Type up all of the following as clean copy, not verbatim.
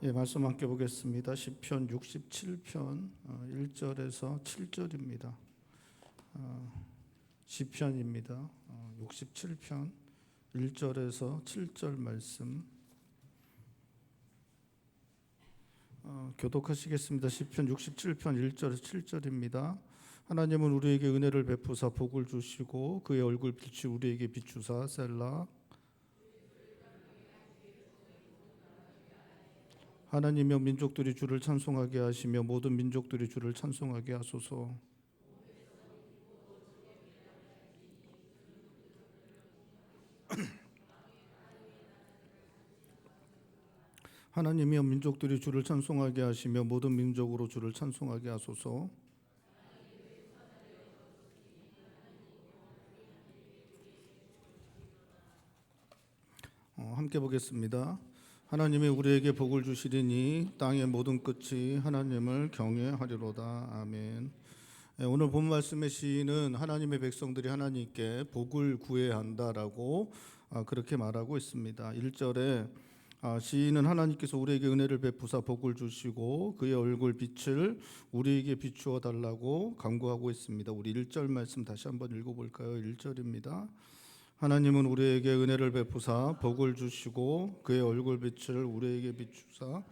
예, 말씀 함께 보겠습니다. 시편 67편 1절에서 7절입니다. 시편입니다. 67편 1절에서 7절 말씀 교독하시겠습니다. 시편 67편 1절에서 7절입니다. 하나님은 우리에게 은혜를 베푸사 복을 주시고 그의 얼굴 빛이 우리에게 비추사 셀라. 하나님이여 민족들이 주를 찬송하게 하시며 모든 민족들이 주를 찬송하게 하소서. 하나님이여 민족들이 주를 찬송하게 하시며 모든 민족으로 주를 찬송하게 하소서. 함께 보겠습니다. 하나님이 우리에게 복을 주시리니 땅의 모든 끝이 하나님을 경외하리로다. 아멘. 오늘 본 말씀의 시인은 하나님의 백성들이 하나님께 복을 구해야 한다라고 그렇게 말하고 있습니다. 1절에 시인은 하나님께서 우리에게 은혜를 베푸사 복을 주시고 그의 얼굴 빛을 우리에게 비추어 달라고 간구하고 있습니다. 우리 1절 말씀 다시 한번 읽어볼까요? 1절입니다. 하나님은 우리에게 은혜를 베푸사 복을 주시고 그의 얼굴 빛을 우리에게 비추사.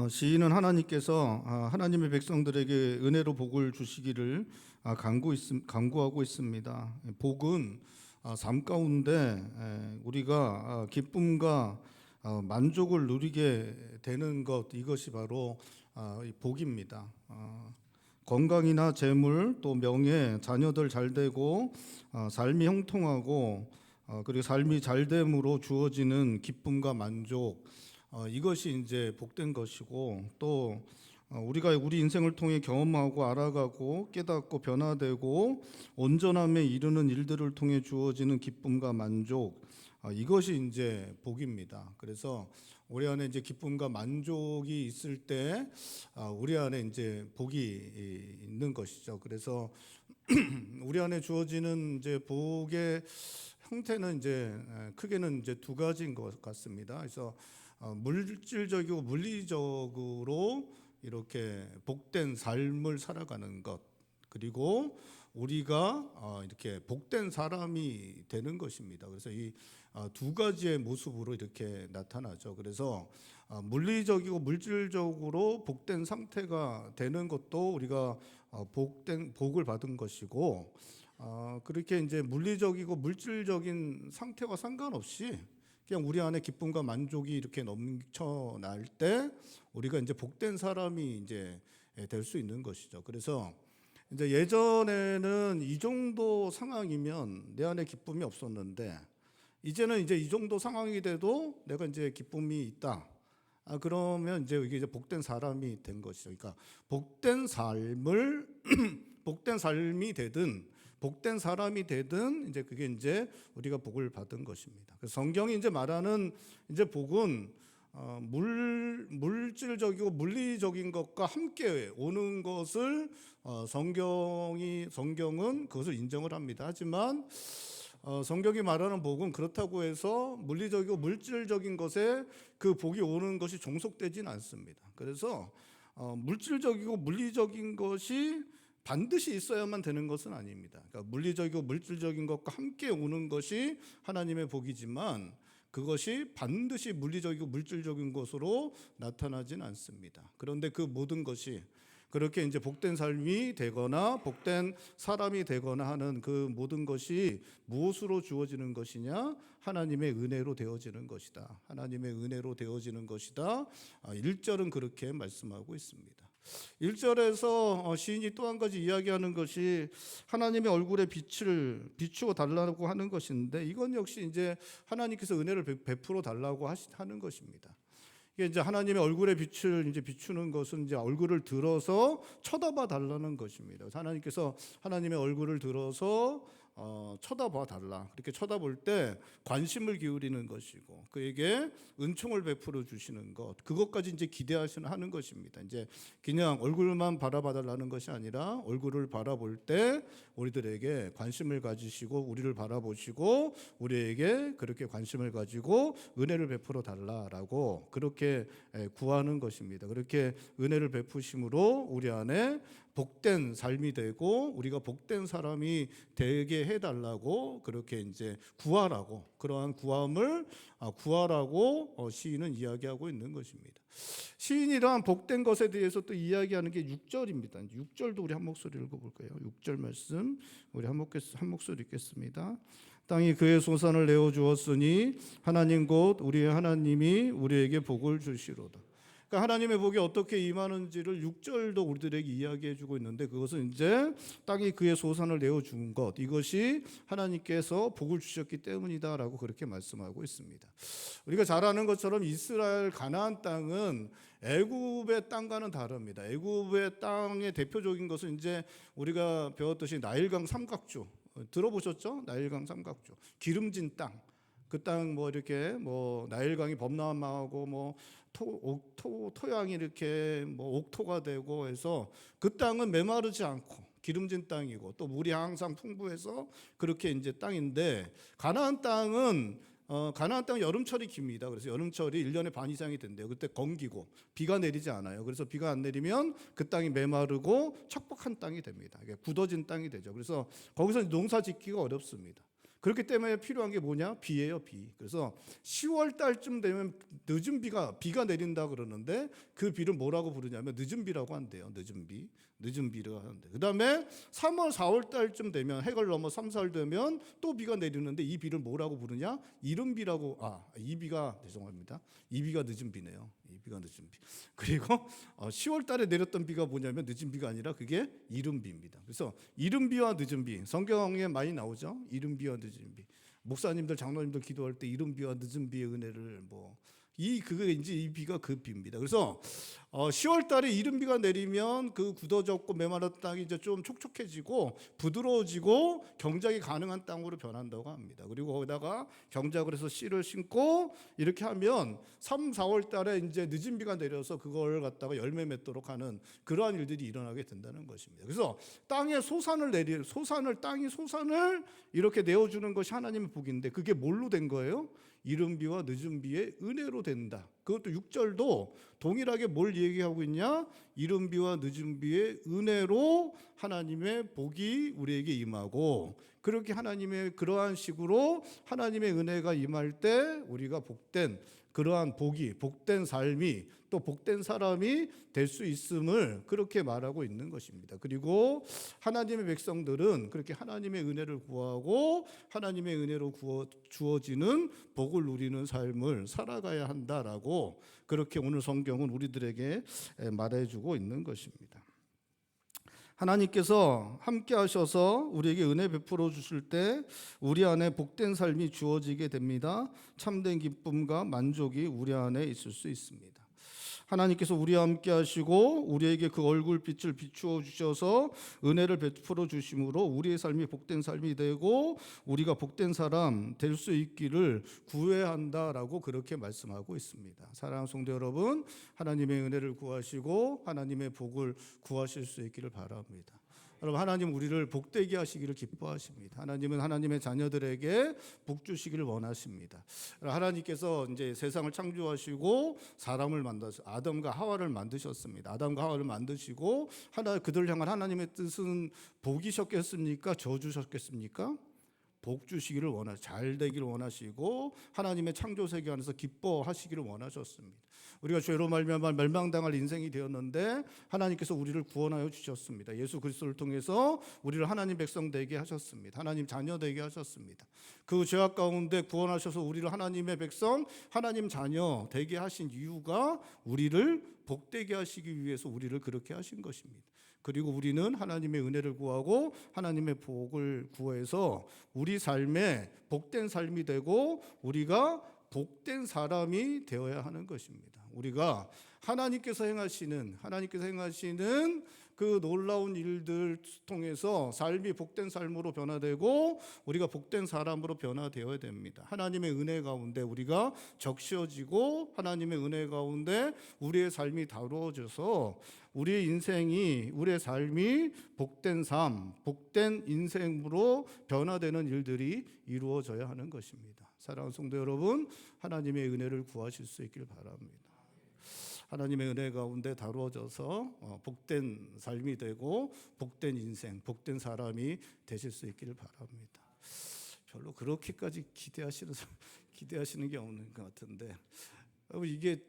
시인은 하나님께서 하나님의 백성들에게 은혜로 복을 주시기를 간구하고 있습니다. 복은 삶 가운데 우리가 기쁨과 만족을 누리게 되는 것, 이것이 바로 복입니다. 건강이나 재물, 또 명예, 자녀들 잘 되고 삶이 형통하고 그리고 삶이 잘 됨으로 주어지는 기쁨과 만족, 이것이 이제 복된 것이고, 또 우리가 우리 인생을 통해 경험하고 알아가고 깨닫고 변화되고 온전함에 이르는 일들을 통해 주어지는 기쁨과 만족, 이것이 이제 복입니다. 그래서 우리 안에 이제 기쁨과 만족이 있을 때 우리 안에 이제 복이 있는 것이죠. 그래서 우리 안에 주어지는 이제 복의 형태는 이제 크게는 이제 두 가지인 것 같습니다. 그래서 물질적이고 물리적으로 이렇게 복된 삶을 살아가는 것, 그리고 우리가 이렇게 복된 사람이 되는 것입니다. 그래서 이 두 가지의 모습으로 이렇게 나타나죠. 그래서 물리적이고 물질적으로 복된 상태가 되는 것도 우리가 복을 받은 것이고, 그렇게 이제 물리적이고 물질적인 상태와 상관없이 그냥 우리 안에 기쁨과 만족이 이렇게 넘쳐날 때 우리가 이제 복된 사람이 이제 될 수 있는 것이죠. 그래서 이제 예전에는 이 정도 상황이면 내 안에 기쁨이 없었는데, 이제는 이제 이 정도 상황이 돼도 내가 이제 기쁨이 있다. 그러면 이제 이게 복된 사람이 된 것이죠. 그러니까 복된 삶을 복된 삶이 되든 복된 사람이 되든 이제 그게 이제 우리가 복을 받은 것입니다. 그래서 성경이 이제 말하는 이제 복은 물질적이고 물리적인 것과 함께 오는 것을 성경은 그것을 인정을 합니다. 하지만 성경이 말하는 복은 그렇다고 해서 물리적이고 물질적인 것에 그 복이 오는 것이 종속되지는 않습니다. 그래서 물질적이고 물리적인 것이 반드시 있어야만 되는 것은 아닙니다. 그러니까 물리적이고 물질적인 것과 함께 오는 것이 하나님의 복이지만 그것이 반드시 물리적이고 물질적인 것으로 나타나진 않습니다. 그런데 그 모든 것이 그렇게 이제 복된 삶이 되거나 복된 사람이 되거나 하는 그 모든 것이 무엇으로 주어지는 것이냐? 하나님의 은혜로 되어지는 것이다. 하나님의 은혜로 되어지는 것이다. 1절은 그렇게 말씀하고 있습니다. 1절에서 시인이 또 한 가지 이야기하는 것이 하나님의 얼굴에 빛을 비추어 달라고 하는 것인데, 이건 역시 이제 하나님께서 은혜를 베풀어 달라고 하는 것입니다. 이게 이제 하나님의 얼굴에 빛을 이제 비추는 것은 이제 얼굴을 들어서 쳐다봐 달라는 것입니다. 하나님께서 하나님의 얼굴을 들어서 쳐다봐 달라. 그렇게 쳐다볼 때 관심을 기울이는 것이고 그에게 은총을 베풀어 주시는 것, 그것까지 이제 기대하는 것입니다. 이제 그냥 얼굴만 바라봐 달라는 것이 아니라 얼굴을 바라볼 때 우리들에게 관심을 가지시고 우리를 바라보시고 우리에게 그렇게 관심을 가지고 은혜를 베풀어 달라라고 그렇게 구하는 것입니다. 그렇게 은혜를 베푸심으로 우리 안에 복된 삶이 되고 우리가 복된 사람이 되게 해달라고 그렇게 이제 구하라고, 그러한 구함을 구하라고 시인은 이야기하고 있는 것입니다. 시인이 이러한 복된 것에 대해서 또 이야기하는 게 6절입니다. 6절도 우리 한 목소리 읽어볼까요? 6절 말씀 우리 한 목소리 읽겠습니다. 땅이 그의 소산을 내어 주었으니 하나님 곧 우리의 하나님이 우리에게 복을 주시로다. 그러니까 하나님의 복이 어떻게 임하는지를 6절도 우리들에게 이야기해 주고 있는데, 그것은 이제 땅이 그의 소산을 내어 준 것, 이것이 하나님께서 복을 주셨기 때문이다라고 그렇게 말씀하고 있습니다. 우리가 잘 아는 것처럼 이스라엘 가나안 땅은 애굽의 땅과는 다릅니다. 애굽의 땅의 대표적인 것은 이제 우리가 배웠듯이 나일강 삼각주, 들어보셨죠? 나일강 삼각주, 기름진 땅. 그 땅 뭐 이렇게 뭐 나일강이 범람하고 뭐 토양이 이렇게 뭐 옥토가 되고 해서 그 땅은 메마르지 않고 기름진 땅이고 또 물이 항상 풍부해서 그렇게 이제 땅인데, 가나안 땅은 여름철이 깁니다. 그래서 여름철이 1년에 반 이상이 된대요. 그때 건기고 비가 내리지 않아요. 그래서 비가 안 내리면 그 땅이 메마르고 척박한 땅이 됩니다. 굳어진 땅이 되죠. 그래서 거기서 농사 짓기가 어렵습니다. 그렇기 때문에 필요한 게 뭐냐? 비예요, 비. 그래서 10월 달쯤 되면 늦은 비가 내린다 그러는데 그 비를 뭐라고 부르냐면 늦은 비라고 한대요. 늦은 비를 하는데, 그 다음에 3월 4월 달쯤 되면 해가 넘어 3, 4월 되면 또 비가 내리는데 이 비를 뭐라고 부르냐? 이른 비라고. 이 비가 죄송합니다. 이 비가 늦은 비네요. 이 비가 늦은 비. 그리고 10월 달에 내렸던 비가 뭐냐면 늦은 비가 아니라 그게 이른 비입니다. 그래서 이른 비와 늦은 비, 성경에 많이 나오죠. 이른 비와 늦은 비. 목사님들, 장로님들 기도할 때 이른 비와 늦은 비의 은혜를 그게 이제 이 비가 그 비입니다. 그래서 10월 달에 이른 비가 내리면 그 굳어졌고 메마른 땅이 이제 좀 촉촉해지고 부드러워지고 경작이 가능한 땅으로 변한다고 합니다. 그리고 거기다가 경작을 해서 씨를 심고 이렇게 하면 3, 4월 달에 이제 늦은 비가 내려서 그걸 갖다가 열매 맺도록 하는 그러한 일들이 일어나게 된다는 것입니다. 그래서 땅이 소산을 이렇게 내어주는 것이 하나님의 복인데, 그게 뭘로 된 거예요? 이른 비와 늦은 비의 은혜로 된다. 그것도 6절도 동일하게 뭘 얘기하고 있냐? 이른 비와 늦은 비의 은혜로 하나님의 복이 우리에게 임하고, 그렇게 하나님의 그러한 식으로 하나님의 은혜가 임할 때 우리가 복된 그러한 복이, 복된 삶이, 또 복된 사람이 될 수 있음을 그렇게 말하고 있는 것입니다. 그리고 하나님의 백성들은 그렇게 하나님의 은혜를 구하고 하나님의 은혜로 주어지는 복을 누리는 삶을 살아가야 한다라고 그렇게 오늘 성경은 우리들에게 말해주고 있는 것입니다. 하나님께서 함께 하셔서 우리에게 은혜 베풀어 주실 때 우리 안에 복된 삶이 주어지게 됩니다. 참된 기쁨과 만족이 우리 안에 있을 수 있습니다. 하나님께서 우리와 함께 하시고 우리에게 그 얼굴빛을 비추어 주셔서 은혜를 베풀어 주심으로 우리의 삶이 복된 삶이 되고 우리가 복된 사람 될 수 있기를 구해야 한다라고 그렇게 말씀하고 있습니다. 사랑하는 성도 여러분, 하나님의 은혜를 구하시고 하나님의 복을 구하실 수 있기를 바랍니다. 여러분, 하나님 우리를 복되게 하시기를 기뻐하십니다. 하나님은 하나님의 자녀들에게 복 주시기를 원하십니다. 하나님께서 이제 세상을 창조하시고 사람을 만드셔 아담과 하와를 만드셨습니다. 아담과 하와를 만드시고 그들을 향한 하나님의 뜻은 복이셨겠습니까? 저주셨겠습니까? 복 주시기를 잘 되기를 원하시고 하나님의 창조 세계 안에서 기뻐하시기를 원하셨습니다. 우리가 죄로 말미암아 멸망당할 인생이 되었는데 하나님께서 우리를 구원하여 주셨습니다. 예수 그리스도를 통해서 우리를 하나님 백성 되게 하셨습니다. 하나님 자녀 되게 하셨습니다. 그 죄악 가운데 구원하셔서 우리를 하나님의 백성, 하나님 자녀 되게 하신 이유가 우리를 복되게 하시기 위해서 우리를 그렇게 하신 것입니다. 그리고 우리는 하나님의 은혜를 구하고 하나님의 복을 구해서 우리 삶에 복된 삶이 되고 우리가 복된 사람이 되어야 하는 것입니다. 우리가 하나님께서 행하시는 그 놀라운 일들 통해서 삶이 복된 삶으로 변화되고 우리가 복된 사람으로 변화되어야 됩니다. 하나님의 은혜 가운데 우리가 적셔지고 하나님의 은혜 가운데 우리의 삶이 다루어져서 우리의 인생이, 우리의 삶이 복된 삶, 복된 인생으로 변화되는 일들이 이루어져야 하는 것입니다. 사랑하는 성도 여러분, 하나님의 은혜를 구하실 수 있길 바랍니다. 하나님의 은혜 가운데 다루어져서 복된 삶이 되고 복된 인생, 복된 사람이 되실 수 있기를 바랍니다. 별로 그렇게까지 기대하시는 게 없는 것 같은데, 여러분 이게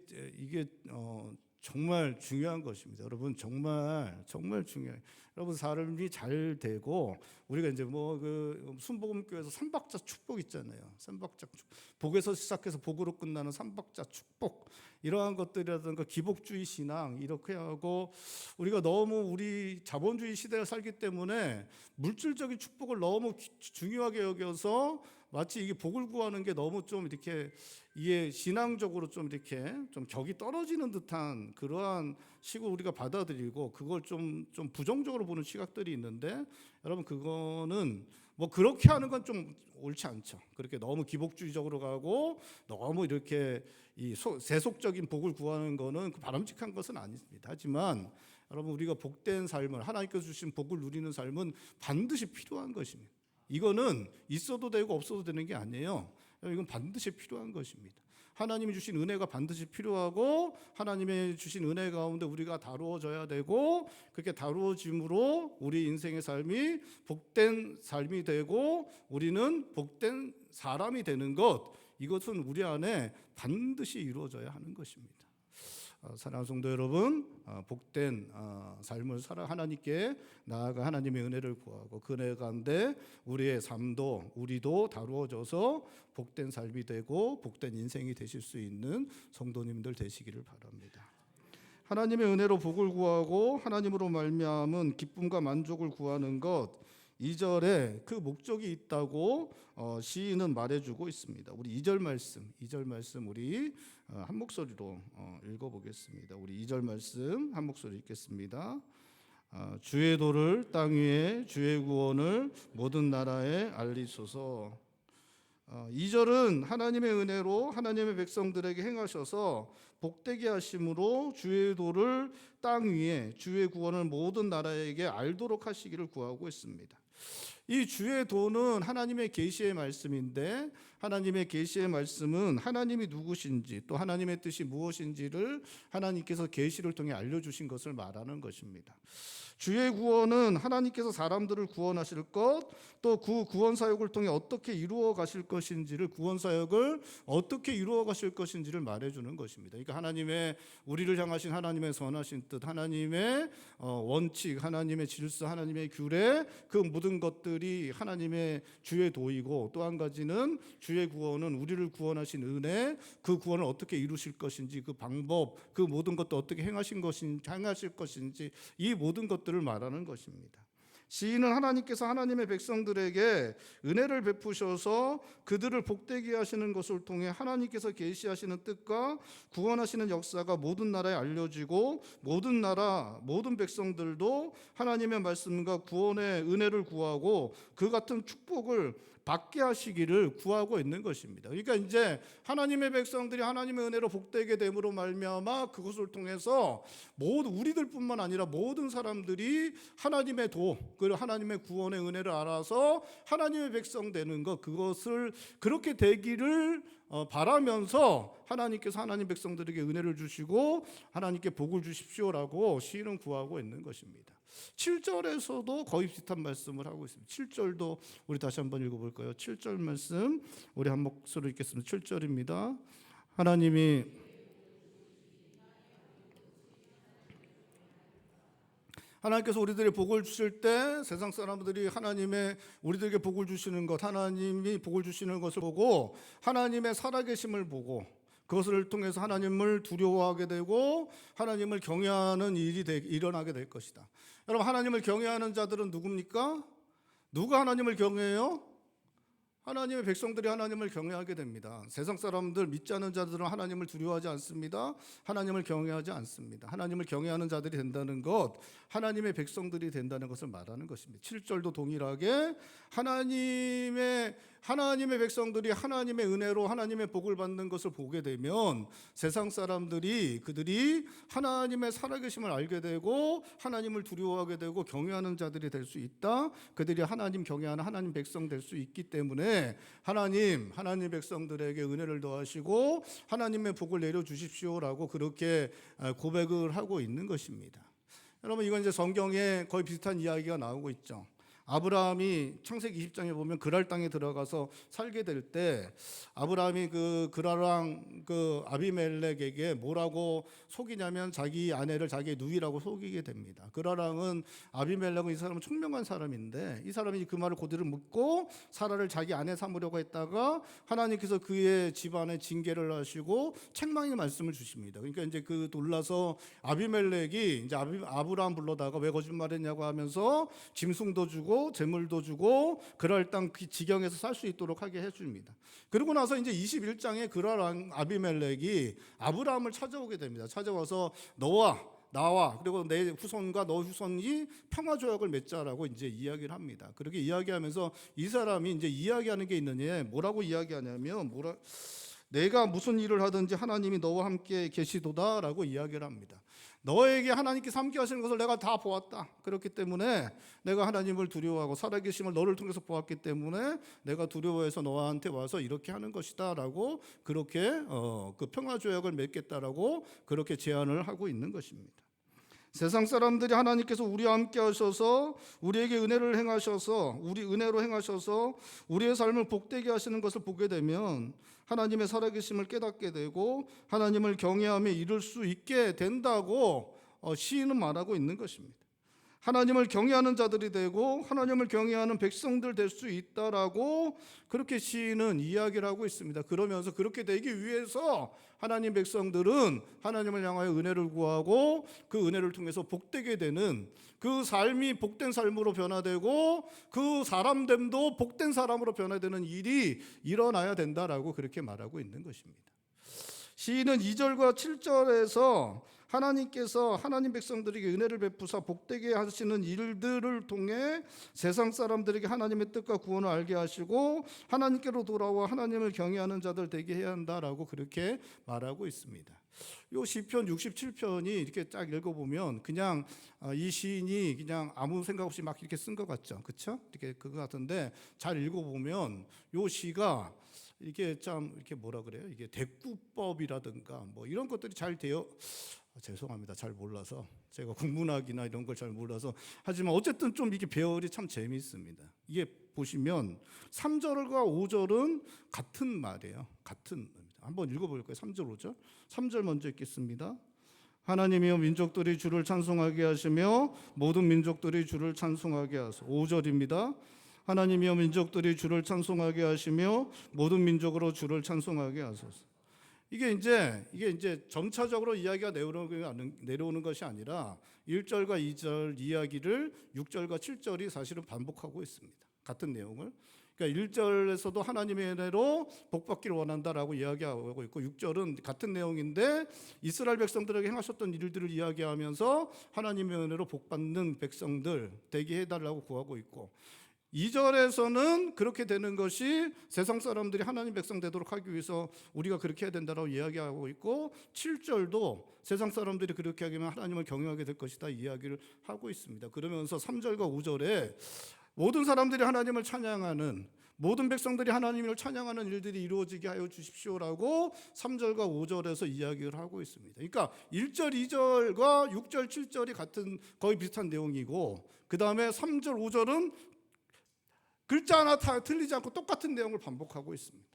정말 중요한 것입니다. 여러분 정말 중요해요. 여러분 삶이 잘 되고 우리가 이제 그 순복음교회에서 삼박자 축복 있잖아요. 삼박자 축복. 복에서 시작해서 복으로 끝나는 삼박자 축복. 이러한 것들이라든가 기복주의 신앙 이렇게 하고 우리가 너무 우리 자본주의 시대에 살기 때문에 물질적인 축복을 너무 중요하게 여겨서 마치 이게 복을 구하는 게 너무 좀 이렇게 이게 신앙적으로 좀 이렇게 좀 격이 떨어지는 듯한 그러한 식으로 우리가 받아들이고 그걸 좀 부정적으로 보는 시각들이 있는데 여러분 그거는 그렇게 하는 건 좀 옳지 않죠. 그렇게 너무 기복주의적으로 가고 너무 이렇게 이 세속적인 복을 구하는 거는 바람직한 것은 아닙니다. 하지만 여러분 우리가 복된 삶을 하나님께서 주신 복을 누리는 삶은 반드시 필요한 것입니다. 이거는 있어도 되고 없어도 되는 게 아니에요. 이건 반드시 필요한 것입니다. 하나님이 주신 은혜가 반드시 필요하고 하나님의 주신 은혜 가운데 우리가 다루어져야 되고 그렇게 다루어짐으로 우리 인생의 삶이 복된 삶이 되고 우리는 복된 사람이 되는 것, 이것은 우리 안에 반드시 이루어져야 하는 것입니다. 사랑하는 성도 여러분, 복된 삶을 살아 하나님께 나아가 하나님의 은혜를 구하고 그 은혜 가운데 우리의 삶도 우리도 다루어져서 복된 삶이 되고 복된 인생이 되실 수 있는 성도님들 되시기를 바랍니다. 하나님의 은혜로 복을 구하고 하나님으로 말미암은 기쁨과 만족을 구하는 것, 2절에 그 목적이 있다고 시인은 말해주고 있습니다. 우리 2절 말씀 우리 한 목소리로 읽어보겠습니다. 우리 2절 말씀 한 목소리 읽겠습니다. 주의 도를 땅 위에 주의 구원을 모든 나라에 알리소서. 2절은 하나님의 은혜로 하나님의 백성들에게 행하셔서 복되게 하심으로 주의 도를 땅 위에 주의 구원을 모든 나라에게 알도록 하시기를 구하고 있습니다. 이 주의 도는 하나님의 계시의 말씀인데 하나님의 계시의 말씀은 하나님이 누구신지 또 하나님의 뜻이 무엇인지를 하나님께서 계시를 통해 알려주신 것을 말하는 것입니다. 주의 구원은 하나님께서 사람들을 구원하실 것, 또 그 구원 사역을 통해 어떻게 이루어 가실 것인지를 구원 사역을 어떻게 이루어 가실 것인지를 말해주는 것입니다. 그러니까 하나님의 우리를 향하신 하나님의 선하신 뜻, 하나님의 원칙, 하나님의 질서, 하나님의 규례, 그 모든 것들이 하나님의 주의 도이고 또 한 가지는 주의 구원은 우리를 구원하신 은혜, 그 구원을 어떻게 이루실 것인지 그 방법, 그 모든 것도 어떻게 행하실 것인지 이 모든 것들을 말하는 것입니다. 시인은 하나님께서 하나님의 백성들에게 은혜를 베푸셔서 그들을 복되게 하시는 것을 통해 하나님께서 계시하시는 뜻과 구원하시는 역사가 모든 나라에 알려지고 모든 나라 모든 백성들도 하나님의 말씀과 구원의 은혜를 구하고 그 같은 축복을 받게 하시기를 구하고 있는 것입니다. 그러니까 이제 하나님의 백성들이 하나님의 은혜로 복되게 됨으로 말미암아 그것을 통해서 모두 우리들뿐만 아니라 모든 사람들이 하나님의 도 그리고 하나님의 구원의 은혜를 알아서 하나님의 백성 되는 것, 그것을 그렇게 되기를 바라면서 하나님께서 하나님 백성들에게 은혜를 주시고 하나님께 복을 주십시오라고 시인은 구하고 있는 것입니다. 7절에서도 거의 비슷한 말씀을 하고 있습니다. 7절도 우리 다시 한번 읽어볼까요? 7절 말씀 우리 한 목소리로 읽겠습니다. 7절입니다. 하나님께서 우리들의 복을 주실 때 세상 사람들이 하나님의 우리들에게 복을 주시는 것, 하나님이 복을 주시는 것을 보고 하나님의 살아계심을 보고 그것을 통해서 하나님을 두려워하게 되고 하나님을 경외하는 일이 일어나게 될 것이다. 여러분, 하나님을 경외하는 자들은 누굽니까? 누가 하나님을 경외해요? 하나님의 백성들이 하나님을 경외하게 됩니다. 세상 사람들, 믿지 않는 자들은 하나님을 두려워하지 않습니다. 하나님을 경외하지 않습니다. 하나님을 경외하는 자들이 된다는 것, 하나님의 백성들이 된다는 것을 말하는 것입니다. 7절도 동일하게 하나님의 백성들이 하나님의 은혜로 하나님의 복을 받는 것을 보게 되면 세상 사람들이 그들이 하나님의 살아계심을 알게 되고 하나님을 두려워하게 되고 경외하는 자들이 될 수 있다. 그들이 하나님 경외하는 하나님 백성 될 수 있기 때문에 하나님 백성들에게 은혜를 더하시고 하나님의 복을 내려 주십시오라고 그렇게 고백을 하고 있는 것입니다. 여러분, 이건 이제 성경에 거의 비슷한 이야기가 나오고 있죠. 아브라함이 창세기 20장에 보면 그랄 땅에 들어가서 살게 될 때 아브라함이 그 그랄왕 그 아비멜렉에게 뭐라고 속이냐면 자기 아내를 자기의 누이라고 속이게 됩니다. 그랄왕은 아비멜렉은 이 사람은 총명한 사람인데 이 사람이 그 말을 그대로 묻고 사라를 자기 아내 삼으려고 했다가 하나님께서 그의 집안에 징계를 하시고 책망의 말씀을 주십니다. 그러니까 이제 그 놀라서 아비멜렉이 이제 아브라함 불러다가 왜 거짓말했냐고 하면서 짐승도 주고 재물도 주고 그랄 땅 그 지경에서 살 수 있도록 하게 해줍니다. 그러고 나서 이제 21장에 그랄 왕 아비멜렉이 아브라함을 찾아오게 됩니다. 찾아와서 너와 나와 그리고 내 후손과 너 후손이 평화 조약을 맺자라고 이제 이야기를 합니다. 그렇게 이야기하면서 이 사람이 이제 이야기하는 게 있느냐, 뭐라고 이야기하냐면 내가 무슨 일을 하든지 하나님이 너와 함께 계시도다라고 이야기를 합니다. 너에게 하나님께서 함께 하시는 것을 내가 다 보았다. 그렇기 때문에 내가 하나님을 두려워하고 살아계심을 너를 통해서 보았기 때문에 내가 두려워해서 너한테 와서 이렇게 하는 것이다 라고 그렇게 그 평화조약을 맺겠다라고 그렇게 제안을 하고 있는 것입니다. 세상 사람들이 하나님께서 우리와 함께 하셔서 우리에게 은혜를 행하셔서 우리 은혜로 행하셔서 우리의 삶을 복되게 하시는 것을 보게 되면 하나님의 살아계심을 깨닫게 되고 하나님을 경외하며 이룰 수 있게 된다고 시인은 말하고 있는 것입니다. 하나님을 경외하는 자들이 되고 하나님을 경외하는 백성들 될 수 있다라고 그렇게 시인은 이야기를 하고 있습니다. 그러면서 그렇게 되기 위해서 하나님 백성들은 하나님을 향하여 은혜를 구하고 그 은혜를 통해서 복되게 되는 그 삶이 복된 삶으로 변화되고 그 사람됨도 복된 사람으로 변화되는 일이 일어나야 된다라고 그렇게 말하고 있는 것입니다. 시인은 2절과 7절에서 하나님께서 하나님 백성들에게 은혜를 베푸사 복되게 하시는 일들을 통해 세상 사람들에게 하나님의 뜻과 구원을 알게 하시고 하나님께로 돌아와 하나님을 경외하는 자들 되게 해야 한다라고 그렇게 말하고 있습니다. 요 시편 67편이 이렇게 딱 읽어보면 그냥 이 시인이 그냥 아무 생각 없이 막 이렇게 쓴 것 같죠, 그렇죠? 이렇게 그거 같은데 잘 읽어보면 요 시가 이게 참 이렇게 뭐라 그래요? 이게 대꾸법이라든가 뭐 이런 것들이 잘 되어 죄송합니다. 잘 몰라서 제가 국문학이나 이런 걸 잘 몰라서 하지만 어쨌든 좀 이게 배열이 참 재미있습니다. 이게 보시면 3절과 5절은 같은 말이에요. 같은 말입니다. 한번 읽어볼까요? 3절 5절. 3절 먼저 읽겠습니다. 하나님이여 민족들이 주를 찬송하게 하시며 모든 민족들이 주를 찬송하게 하소서. 5절입니다. 하나님이여 민족들이 주를 찬송하게 하시며 모든 민족으로 주를 찬송하게 하소서. 이게 이제 점차적으로 이야기가 내려오는 것이 아니라 1절과 2절 이야기를 6절과 7절이 사실은 반복하고 있습니다. 같은 내용을. 그러니까 1절에서도 하나님의 은혜로 복받기를 원한다라고 이야기하고 있고 6절은 같은 내용인데 이스라엘 백성들에게 행하셨던 일들을 이야기하면서 하나님의 은혜로 복받는 백성들 되게 해달라고 구하고 있고 2절에서는 그렇게 되는 것이 세상 사람들이 하나님 백성 되도록 하기 위해서 우리가 그렇게 해야 된다고 이야기하고 있고 7절도 세상 사람들이 그렇게 하면 하나님을 경외하게 될 것이다 이야기를 하고 있습니다. 그러면서 3절과 5절에 모든 사람들이 하나님을 찬양하는 모든 백성들이 하나님을 찬양하는 일들이 이루어지게 하여 주십시오라고 3절과 5절에서 이야기를 하고 있습니다. 그러니까 1절, 2절과 6절, 7절이 같은 거의 비슷한 내용이고 그 다음에 3절, 5절은 글자 하나 다 틀리지 않고 똑같은 내용을 반복하고 있습니다.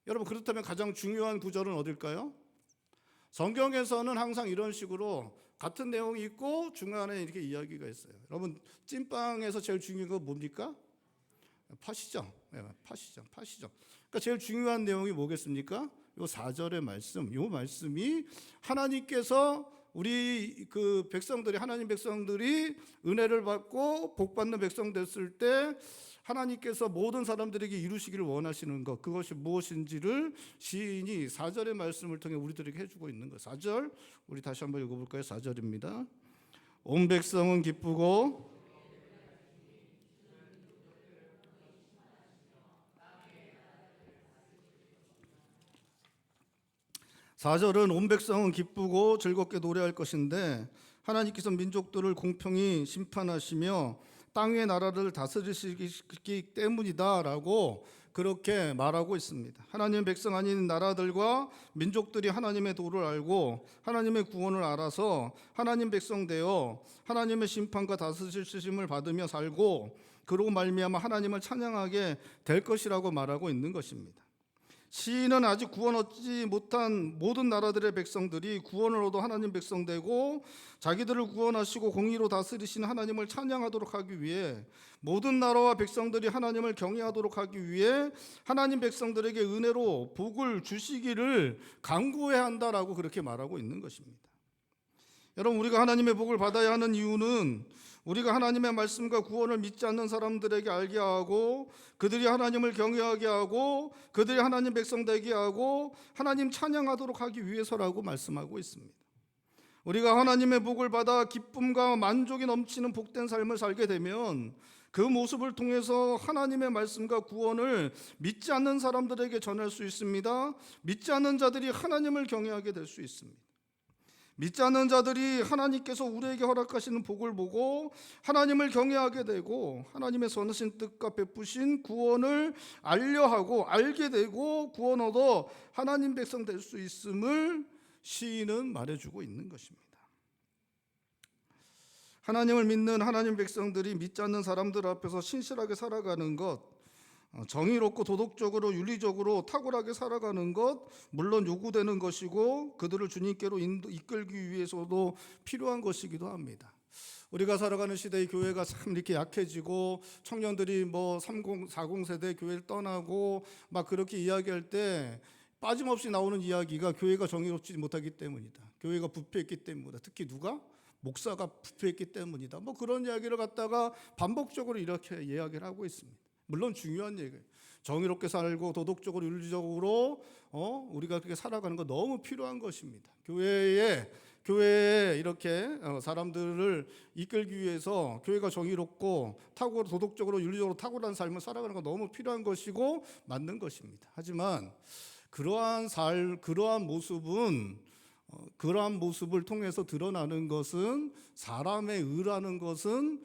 여러분 그렇다면 가장 중요한 구절은 어딜까요? 성경에서는 항상 이런 식으로 같은 내용이 있고 중간에 이렇게 이야기가 있어요. 여러분 찐빵에서 제일 중요한 건 뭡니까? 팥이죠. 팥이죠. 그러니까 제일 중요한 내용이 뭐겠습니까? 요 4절의 말씀. 요 말씀이 하나님께서 우리 그 백성들이 하나님 백성들이 은혜를 받고 복 받는 백성 됐을 때 하나님께서 모든 사람들에게 이루시기를 원하시는 것, 그것이 무엇인지를 시인이 4절의 말씀을 통해 우리들에게 해주고 있는 것. 4절 우리 다시 한번 읽어볼까요? 4절입니다. 온 백성은 기쁘고 4절은 온 백성은 기쁘고 즐겁게 노래할 것인데 하나님께서 민족들을 공평히 심판하시며 땅의 나라를 다스리시기 때문이다라고 그렇게 말하고 있습니다. 하나님의 백성 아닌 나라들과 민족들이 하나님의 도를 알고 하나님의 구원을 알아서 하나님 백성 되어 하나님의 심판과 다스리심을 받으며 살고 그러고 말미암아 하나님을 찬양하게 될 것이라고 말하고 있는 것입니다. 시인은 아직 구원 얻지 못한 모든 나라들의 백성들이 구원을 얻어 하나님 백성 되고 자기들을 구원하시고 공의로 다스리시는 하나님을 찬양하도록 하기 위해 모든 나라와 백성들이 하나님을 경외하도록 하기 위해 하나님 백성들에게 은혜로 복을 주시기를 간구해야 한다라고 그렇게 말하고 있는 것입니다. 여러분, 우리가 하나님의 복을 받아야 하는 이유는 우리가 하나님의 말씀과 구원을 믿지 않는 사람들에게 알게 하고 그들이 하나님을 경외하게 하고 그들이 하나님 백성 되게 하고 하나님 찬양하도록 하기 위해서라고 말씀하고 있습니다. 우리가 하나님의 복을 받아 기쁨과 만족이 넘치는 복된 삶을 살게 되면 그 모습을 통해서 하나님의 말씀과 구원을 믿지 않는 사람들에게 전할 수 있습니다. 믿지 않는 자들이 하나님을 경외하게 될 수 있습니다. 믿지 않는 자들이 하나님께서 우리에게 허락하시는 복을 보고 하나님을 경외하게 되고 하나님의 선하신 뜻과 베푸신 구원을 알려하고 알게 되고 구원 얻어 하나님 백성 될 수 있음을 시인은 말해주고 있는 것입니다. 하나님을 믿는 하나님 백성들이 믿지 않는 사람들 앞에서 신실하게 살아가는 것, 정의롭고 도덕적으로 윤리적으로 탁월하게 살아가는 것 물론 요구되는 것이고 그들을 주님께로 이끌기 위해서도 필요한 것이기도 합니다. 우리가 살아가는 시대의 교회가 참 이렇게 약해지고 청년들이 뭐 30, 40 세대 교회를 떠나고 막 그렇게 이야기할 때 빠짐없이 나오는 이야기가 교회가 정의롭지 못하기 때문이다. 교회가 부패했기 때문이다. 특히 누가? 목사가 부패했기 때문이다. 뭐 그런 이야기를 갖다가 반복적으로 이렇게 이야기를 하고 있습니다. 물론 중요한 얘기예요. 정의롭게 살고 도덕적으로 윤리적으로 우리가 그렇게 살아가는 거 너무 필요한 것입니다. 교회에 이렇게 사람들을 이끌기 위해서 교회가 정의롭고 도덕적으로 윤리적으로 탁월한 삶을 살아가는 거 너무 필요한 것이고 맞는 것입니다. 하지만 그러한 모습을 통해서 드러나는 것은 사람의 의라는 것은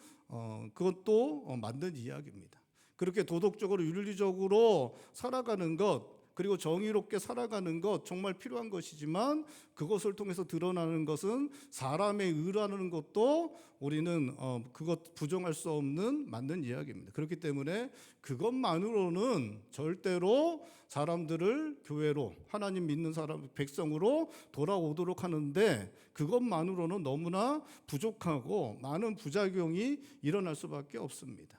그것도 맞는 이야기입니다. 그렇게 도덕적으로 윤리적으로 살아가는 것 그리고 정의롭게 살아가는 것 정말 필요한 것이지만 그것을 통해서 드러나는 것은 사람의 의라는 것도 우리는 그것 부정할 수 없는 맞는 이야기입니다. 그렇기 때문에 그것만으로는 절대로 사람들을 교회로 하나님 믿는 사람 백성으로 돌아오도록 하는데 그것만으로는 너무나 부족하고 많은 부작용이 일어날 수밖에 없습니다.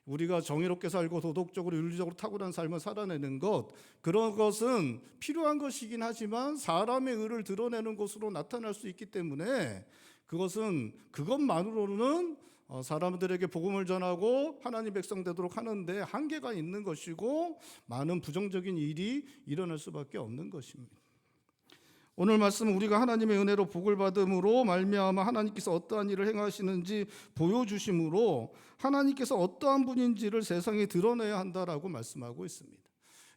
우리가 정의롭게 살고 도덕적으로 윤리적으로 탁월한 삶을 살아내는 것 그런 것은 필요한 것이긴 하지만 사람의 의를 드러내는 것으로 나타날 수 있기 때문에 그것만으로는 사람들에게 복음을 전하고 하나님 백성 되도록 하는데 한계가 있는 것이고 많은 부정적인 일이 일어날 수밖에 없는 것입니다. 오늘 말씀은 우리가 하나님의 은혜로 복을 받음으로 말미암아 하나님께서 어떠한 일을 행하시는지 보여주심으로 하나님께서 어떠한 분인지를 세상에 드러내야 한다라고 말씀하고 있습니다.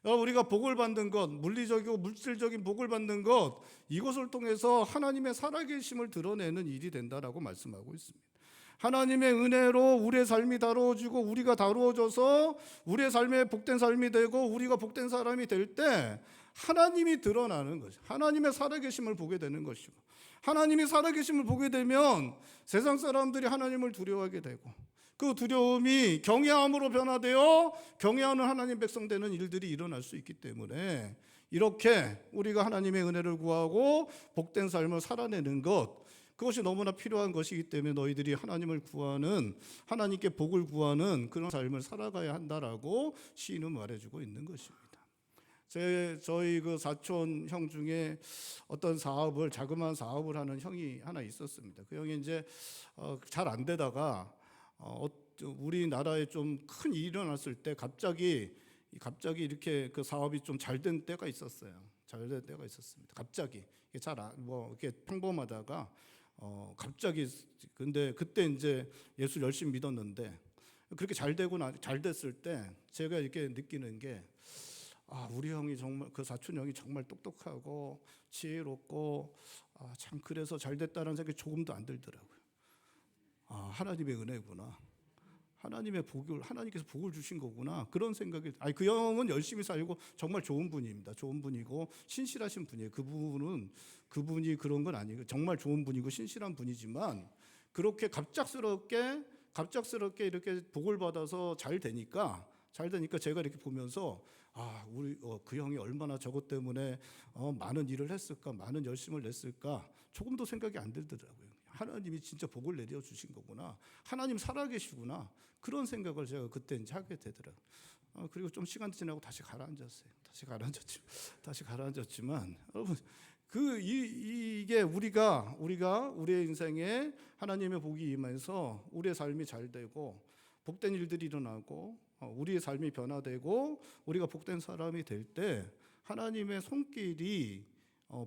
우리가 복을 받는 것, 물리적이고 물질적인 복을 받는 것 이것을 통해서 하나님의 살아계심을 드러내는 일이 된다라고 말씀하고 있습니다. 하나님의 은혜로 우리의 삶이 다루어지고 우리가 다루어져서 우리의 삶에 복된 삶이 되고 우리가 복된 사람이 될 때 하나님이 드러나는 거죠. 하나님의 살아계심을 보게 되는 것이고 하나님이 살아계심을 보게 되면 세상 사람들이 하나님을 두려워하게 되고 그 두려움이 경외함으로 변화되어 경외하는 하나님 백성 되는 일들이 일어날 수 있기 때문에 이렇게 우리가 하나님의 은혜를 구하고 복된 삶을 살아내는 것 그것이 너무나 필요한 것이기 때문에 너희들이 하나님을 구하는 하나님께 복을 구하는 그런 삶을 살아가야 한다라고 시인은 말해주고 있는 것입니다. 저희 그 사촌 형 중에 어떤 자그마한 사업을 하는 형이 하나 있었습니다. 그 형이 이제 잘 안 되다가 우리나라에 좀 큰 일이 일어났을 때 갑자기 이렇게 그 사업이 좀 잘 된 때가 있었어요. 잘 된 때가 있었습니다. 갑자기 뭐 이렇게 평범하다가 갑자기 근데 그때 이제 예수 열심히 믿었는데 그렇게 잘 됐을 때 제가 이렇게 느끼는 게 우리 형이 정말 그 사촌 형이 정말 똑똑하고 지혜롭고 참 그래서 잘 됐다는 생각이 조금도 안 들더라고요. 하나님의 은혜구나. 하나님께서 복을 주신 거구나. 그런 생각이. 그 형은 열심히 살고 정말 좋은 분입니다. 좋은 분이고 신실하신 분이에요. 그분이 그런 건 아니고 정말 좋은 분이고 신실한 분이지만 그렇게 갑작스럽게 이렇게 복을 받아서 잘 되니까 제가 이렇게 보면서 우리 그 형이 얼마나 저것 때문에 많은 일을 했을까, 많은 열심을 냈을까 조금도 생각이 안 들더라고요. 하나님이 진짜 복을 내려 주신 거구나. 하나님 살아계시구나. 그런 생각을 제가 그때 이제 하게 되더라고요. 그리고 좀 시간 지나고 다시 가라앉았어요. 다시 가라앉았지만 여러분 이게 우리가 우리의 인생에 하나님의 복이 임해서 우리의 삶이 잘 되고 복된 일들이 일어나고 우리의 삶이 변화되고 우리가 복된 사람이 될 때 하나님의 손길이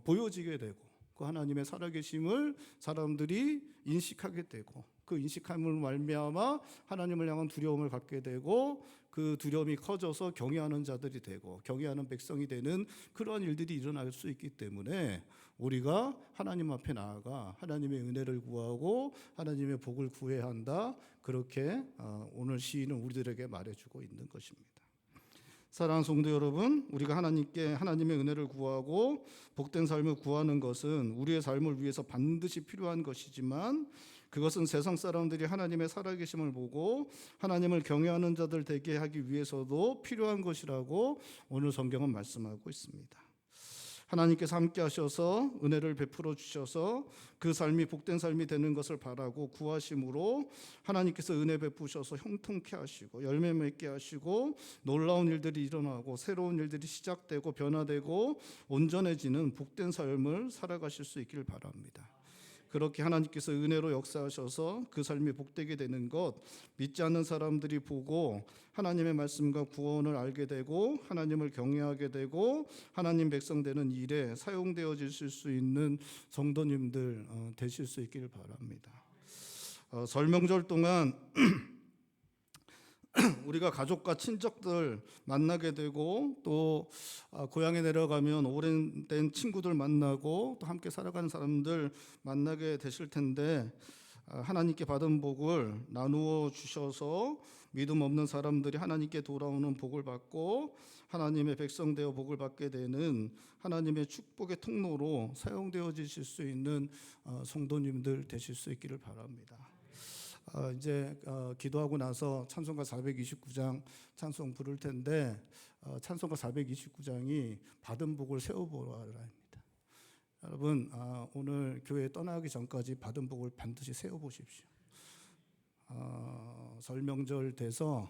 보여지게 되고 그 하나님의 살아계심을 사람들이 인식하게 되고 그 인식함을 말미암아 하나님을 향한 두려움을 갖게 되고 그 두려움이 커져서 경외하는 자들이 되고 경외하는 백성이 되는 그러한 일들이 일어날 수 있기 때문에 우리가 하나님 앞에 나아가 하나님의 은혜를 구하고 하나님의 복을 구해야 한다. 그렇게 오늘 시인은 우리들에게 말해주고 있는 것입니다. 사랑하는 성도 여러분, 우리가 하나님의 은혜를 구하고 복된 삶을 구하는 것은 우리의 삶을 위해서 반드시 필요한 것이지만 그것은 세상 사람들이 하나님의 살아계심을 보고 하나님을 경외하는 자들 되게 하기 위해서도 필요한 것이라고 오늘 성경은 말씀하고 있습니다. 하나님께서 함께 하셔서 은혜를 베풀어 주셔서 그 삶이 복된 삶이 되는 것을 바라고 구하심으로 하나님께서 은혜 베푸셔서 형통케 하시고 열매 맺게 하시고 놀라운 일들이 일어나고 새로운 일들이 시작되고 변화되고 온전해지는 복된 삶을 살아가실 수 있길 바랍니다. 그렇게 하나님께서 은혜로 역사하셔서 그 삶이 복되게 되는 것 믿지 않는 사람들이 보고 하나님의 말씀과 구원을 알게 되고 하나님을 경외하게 되고 하나님 백성 되는 일에 사용되어질 수 있는 성도님들 되실 수 있기를 바랍니다. 설 명절 동안 우리가 가족과 친척들 만나게 되고 또 고향에 내려가면 오랜된 친구들 만나고 또 함께 살아가는 사람들 만나게 되실 텐데 하나님께 받은 복을 나누어 주셔서 믿음 없는 사람들이 하나님께 돌아오는 복을 받고 하나님의 백성 되어 복을 받게 되는 하나님의 축복의 통로로 사용되어지실 수 있는 성도님들 되실 수 있기를 바랍니다. 이제 기도하고 나서 찬송가 429장 찬송 부를 텐데 찬송가 429장이 받은 복을 세워보라입니다. 여러분 오늘 교회 떠나기 전까지 받은 복을 반드시 세워보십시오. 설 명절 돼서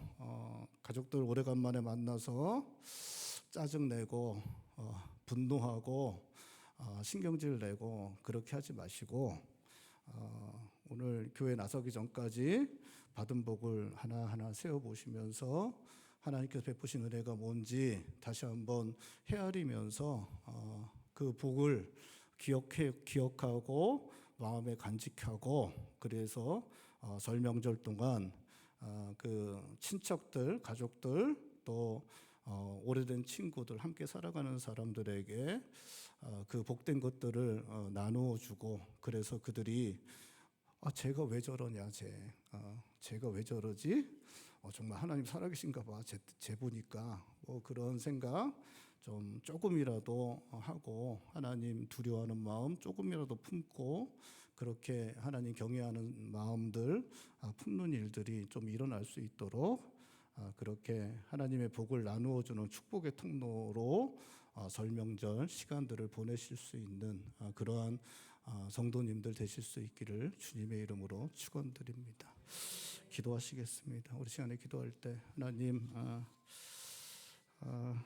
가족들 오래간만에 만나서 짜증내고 분노하고 신경질 내고 그렇게 하지 마시고 오늘 교회 나서기 전까지 받은 복을 하나하나 세워보시면서 하나님께서 베푸신 은혜가 뭔지 다시 한번 헤아리면서 그 복을 기억하고 마음에 간직하고 그래서 설 명절 동안 그 친척들, 가족들 또 오래된 친구들 함께 살아가는 사람들에게 그 복된 것들을 나누어 주고 그래서 그들이 쟤가 왜 저러냐 쟤가 왜 저러지 정말 하나님 살아계신가 봐 쟤 보니까 뭐 그런 생각 좀 조금이라도 하고 하나님 두려워하는 마음 조금이라도 품고 그렇게 하나님 경외하는 마음들 품는 일들이 좀 일어날 수 있도록 그렇게 하나님의 복을 나누어 주는 축복의 통로로 설 명절 시간들을 보내실 수 있는 그러한 성도님들 되실 수 있기를 주님의 이름으로 축원드립니다. 기도하시겠습니다. 우리 시간에 기도할 때 하나님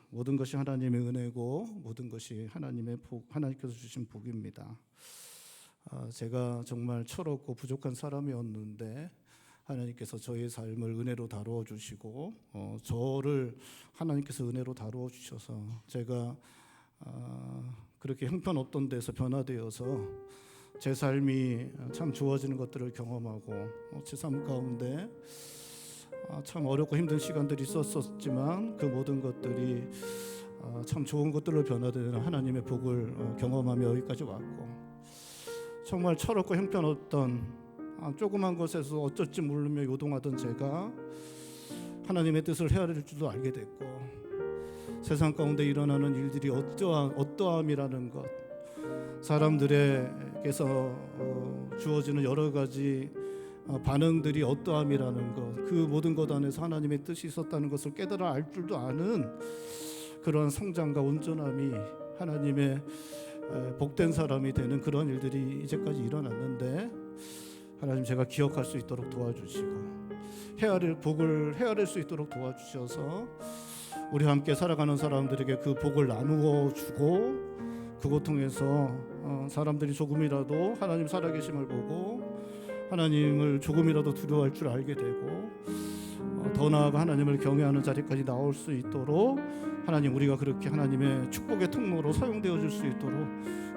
모든 것이 하나님의 은혜고 모든 것이 하나님의 복, 하나님께서 주신 복입니다. 제가 정말 철없고 부족한 사람이었는데 하나님께서 저의 삶을 은혜로 다루어 주시고 저를 하나님께서 은혜로 다루어 주셔서 제가 그렇게 형편없던 데서 변화되어서 제 삶이 참 좋아지는 것들을 경험하고 제 삶 가운데 참 어렵고 힘든 시간들이 있었지만 그 모든 것들이 참 좋은 것들로 변화되는 하나님의 복을 경험하며 여기까지 왔고, 정말 철없고 형편없던 조그만 것에서 어쩔지 모르며 요동하던 제가 하나님의 뜻을 헤아릴 줄도 알게 됐고, 세상 가운데 일어나는 일들이 어떠함이라는 것, 사람들에게서 주어지는 여러 가지 반응들이 어떠함이라는 것, 그 모든 것 안에서 하나님의 뜻이 있었다는 것을 깨달아 알 줄도 아는 그러한 성장과 온전함이 하나님의 복된 사람이 되는 그런 일들이 이제까지 일어났는데, 하나님 제가 기억할 수 있도록 도와주시고 복을 헤아릴 수 있도록 도와주셔서 우리 함께 살아가는 사람들에게 그 복을 나누어 주고, 그것 통해서 사람들이 조금이라도 하나님 살아계심을 보고 하나님을 조금이라도 두려워할 줄 알게 되고 더 나아가 하나님을 경외하는 자리까지 나올 수 있도록, 하나님 우리가 그렇게 하나님의 축복의 통로로 사용되어 줄 수 있도록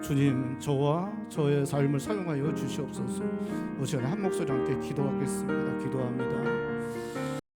주님 저와 저의 삶을 사용하여 주시옵소서. 이 시간에 한 목소리 함께 기도하겠습니다. 기도합니다.